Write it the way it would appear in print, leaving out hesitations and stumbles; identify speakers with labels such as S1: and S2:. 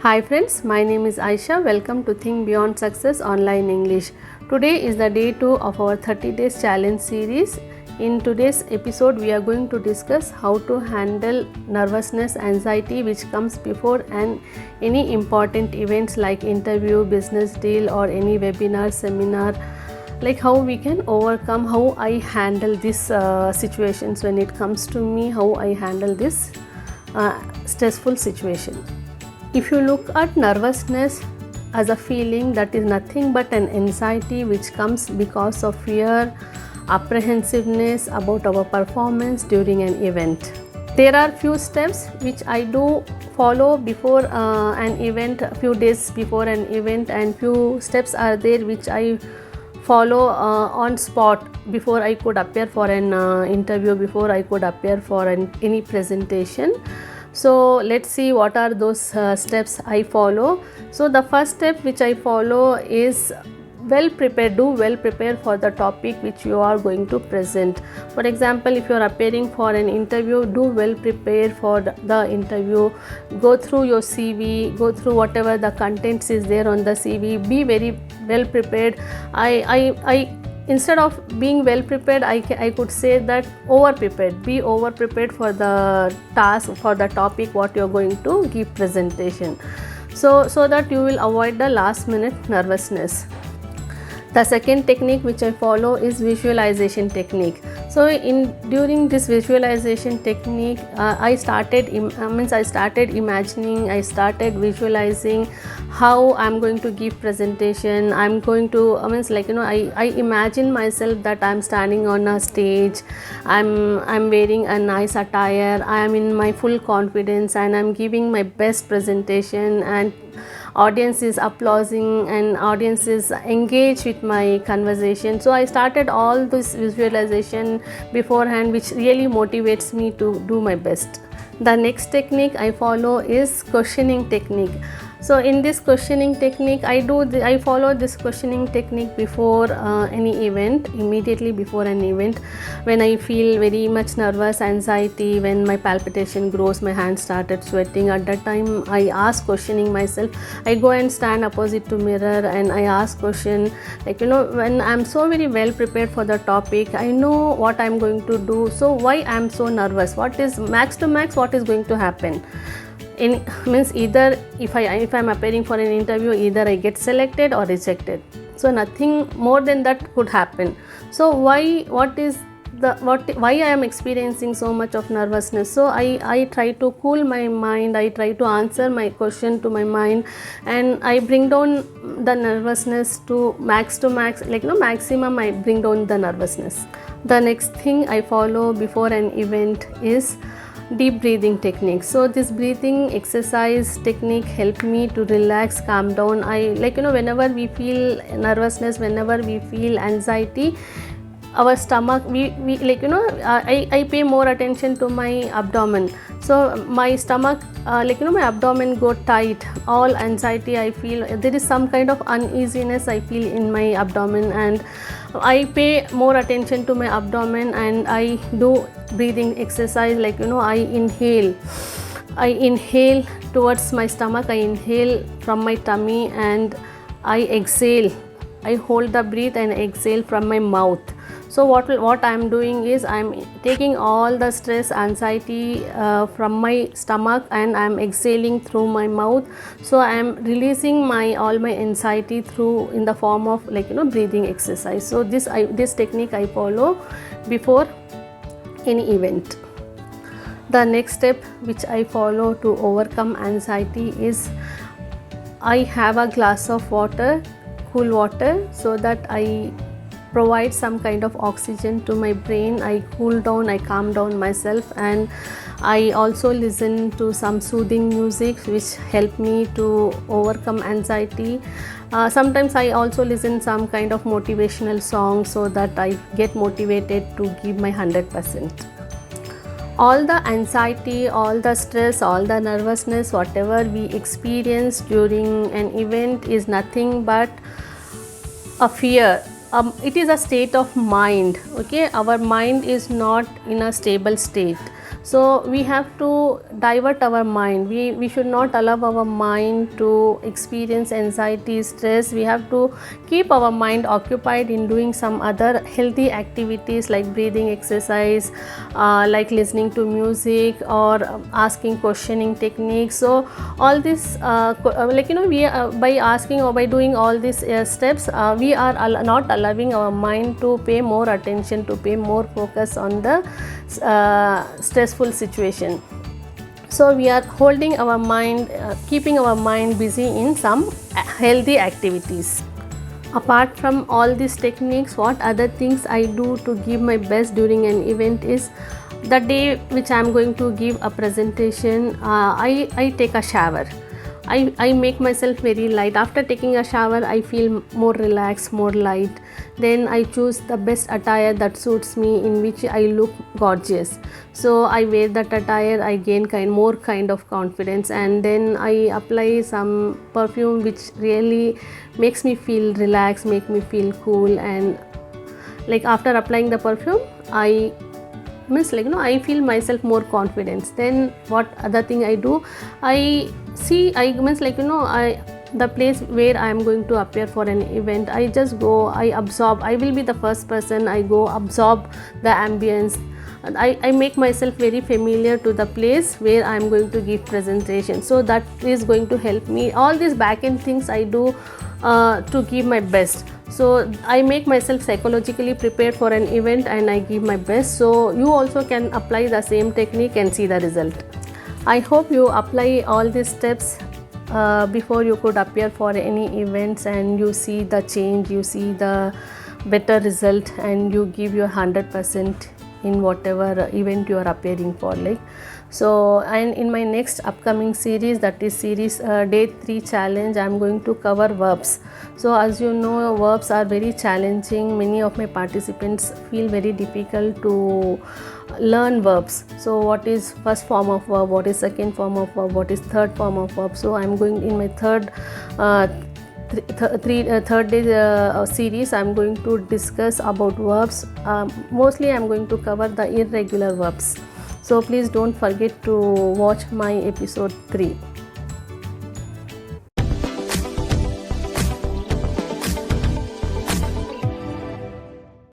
S1: Hi friends, my name is Ayesha. Welcome to Think Beyond Success Online English. Today is the day 2 of our 30 days challenge series. In today's episode, we are going to discuss how to handle nervousness, anxiety which comes before any important events like interview, business deal or any webinar, seminar, like how we can overcome, how I handle these situations when it comes to me, how I handle this stressful situation. If you look at nervousness as a feeling, that is nothing but an anxiety which comes because of fear, apprehensiveness about our performance during an event. There are few steps which I do follow before an event, a few days before an event, and few steps are there which I follow on spot before I could appear for an interview, before I could appear for any presentation. So let's see what are those steps I follow. So the first step which I follow is well prepare for the topic which you are going to present. For example, if you are appearing for an interview, do well prepare for the interview. Go through your CV, go through whatever the contents is there on the CV. Be very well prepared. I instead of being well prepared, I could say that over prepared. Be over prepared for the task, for the topic what you are going to give presentation, so that you will avoid the last minute nervousness. The second technique which I follow is visualization technique. So during this visualization technique, I started imagining, I started visualizing how I'm going to give presentation. I'm going to I imagine myself that I'm standing on a stage, I'm wearing a nice attire, I am in my full confidence and I'm giving my best presentation, and audience is applauding and audience is engaged with my conversation. So I started all this visualization beforehand, which really motivates me to do my best. The next technique I follow is questioning technique. So in this questioning technique, I follow this questioning technique before any event, immediately before an event. When I feel very much nervous, anxiety, when my palpitation grows, my hands started sweating, at that time I ask questioning myself. I go and stand opposite to mirror and I ask question, when I'm so very well prepared for the topic, I know what I'm going to do, so why I'm so nervous, what is max to max, what is going to happen. Means either if I'm appearing for an interview, either I get selected or rejected, so nothing more than that could happen. So why I am experiencing so much of nervousness? So I try to cool my mind, I try to answer my question to my mind, and I bring down the nervousness to max, maximum. I bring down the nervousness. The next thing I follow before an event is deep breathing technique. So this breathing exercise technique help me to relax, calm down. Whenever we feel nervousness, whenever we feel anxiety, our stomach, I pay more attention to my abdomen. So my stomach, my abdomen go tight. All anxiety I feel, there is some kind of uneasiness I feel in my abdomen, and I pay more attention to my abdomen and I do breathing exercise. I inhale towards my stomach, I inhale from my tummy and I exhale. I hold the breath and exhale from my mouth. So what I am doing is I am taking all the stress, anxiety from my stomach and I am exhaling through my mouth. So I am releasing all my anxiety through in the form of breathing exercise. So this technique I follow before any event. The next step which I follow to overcome anxiety is I have a glass of water, cool water, so that I provide some kind of oxygen to my brain. I cool down, I calm down myself, and I also listen to some soothing music which help me to overcome anxiety. Sometimes I also listen some kind of motivational song so that I get motivated to give my 100%. All the anxiety, all the stress, all the nervousness, whatever we experience during an event is nothing but a fear. it is a state of mind. Okay, our mind is not in a stable state, so we have to divert our mind. We should not allow our mind to experience anxiety, stress. We have to keep our mind occupied in doing some other healthy activities like breathing exercise, like listening to music, or asking questioning techniques. So all this we by asking or by doing all these steps, we are not allowing our mind to pay more attention, to pay more focus on the stressful situation. So we are holding our mind, keeping our mind busy in some healthy activities. Apart from all these techniques, what other things I do to give my best during an event is, the day which I am going to give a presentation, I take a shower. I make myself very light. After taking a shower, I feel more relaxed, more light. Then I choose the best attire that suits me, in which I look gorgeous. So I wear that attire, I gain more kind of confidence, and then I apply some perfume which really makes me feel relaxed, make me feel cool. And like after applying the perfume, I feel myself more confidence. Then what other thing I do, the place where I am going to appear for an event, I just go, I absorb. I will be the first person. I go absorb the ambience. I make myself very familiar to the place where I am going to give presentation. So that is going to help me. All these back end things I do to give my best. So I make myself psychologically prepared for an event, and I give my best. So you also can apply the same technique and see the result. I hope you apply all these steps before you could appear for any events, and you see the change, you see the better result, and you give your 100% in whatever event you are appearing for. So, and in my next upcoming series, that is series day 3 challenge, I am going to cover verbs. So as you know, verbs are very challenging. Many of my participants feel very difficult to learn verbs. So what is first form of verb, what is second form of verb, what is third form of verb. So I am going in my third day series, I am going to discuss about verbs. Mostly I am going to cover the irregular verbs. So please don't forget to watch my episode 3.